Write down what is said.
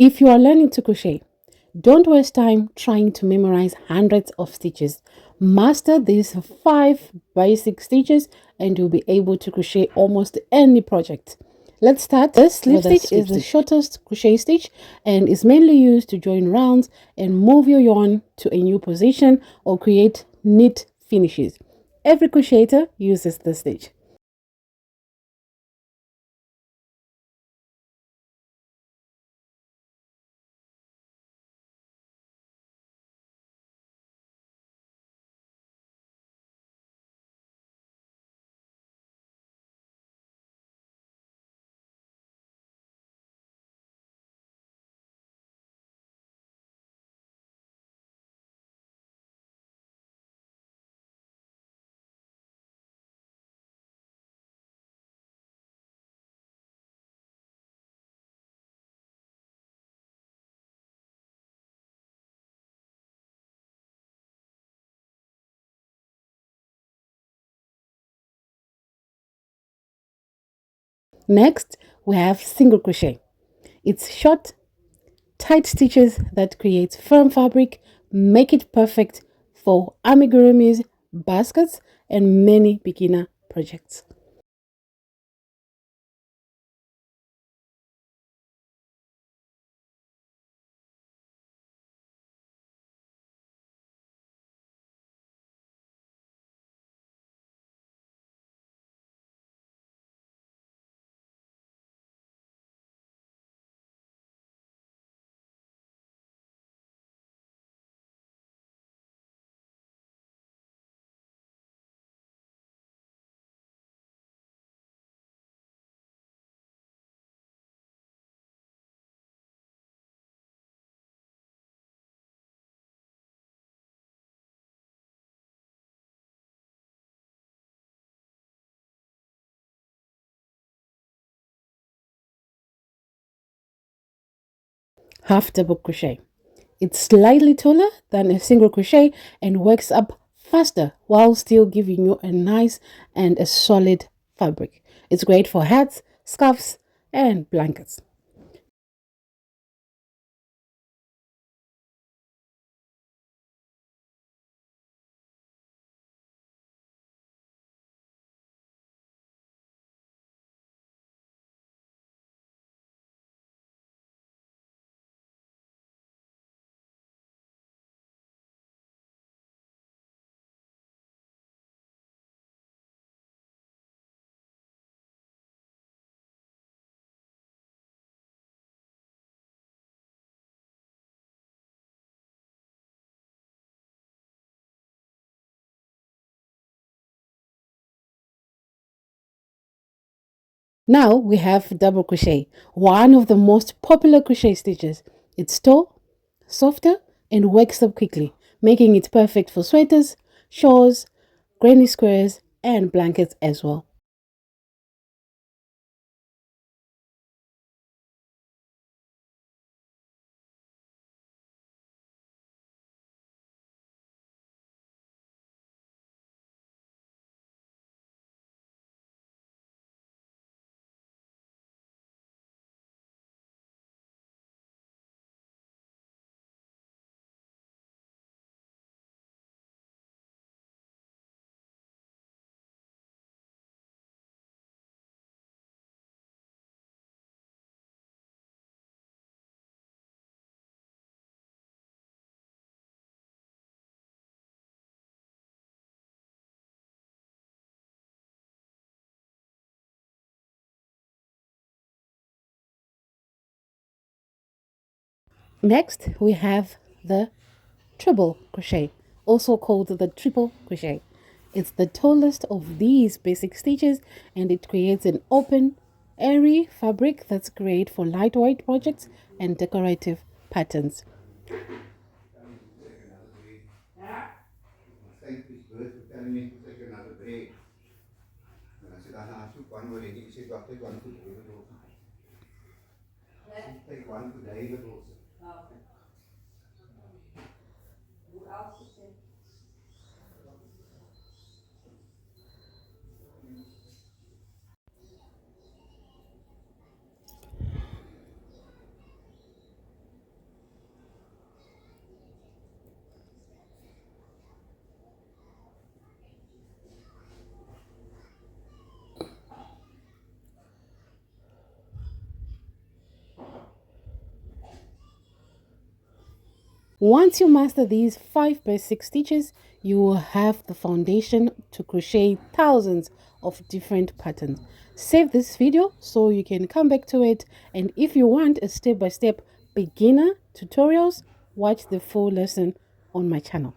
If you are learning to crochet, don't waste time trying to memorize hundreds of stitches. Master these 5 basic stitches and you'll be able to crochet almost any project. Let's start. This slip stitch is the shortest crochet stitch and is mainly used to join rounds and move your yarn to a new position or create neat finishes. Every crocheter uses this stitch. Next, we have single crochet. It's short, tight stitches that create firm fabric, make it perfect for amigurumis, baskets, and many beginner projects. Half double crochet. It's slightly taller than a single crochet and works up faster while still giving you a nice and a solid fabric. It's great for hats, scarves, and blankets. Now we have double crochet, one of the most popular crochet stitches. It's tall, softer, and works up quickly, making it perfect for sweaters, shawls, granny squares, and blankets as well. Next, we have the treble crochet, also called the triple crochet. It's the tallest of these basic stitches and it creates an open, airy fabric that's great for lightweight projects and decorative patterns. Thank you first for telling me to take another break. And I said, I took one already. He said, I'll take one for David also. Take one for David also. Once you master these 5 basic stitches, you will have the foundation to crochet thousands of different patterns. Save this video so you can come back to it, and if you want a step-by-step beginner tutorials, watch the full lesson on my channel.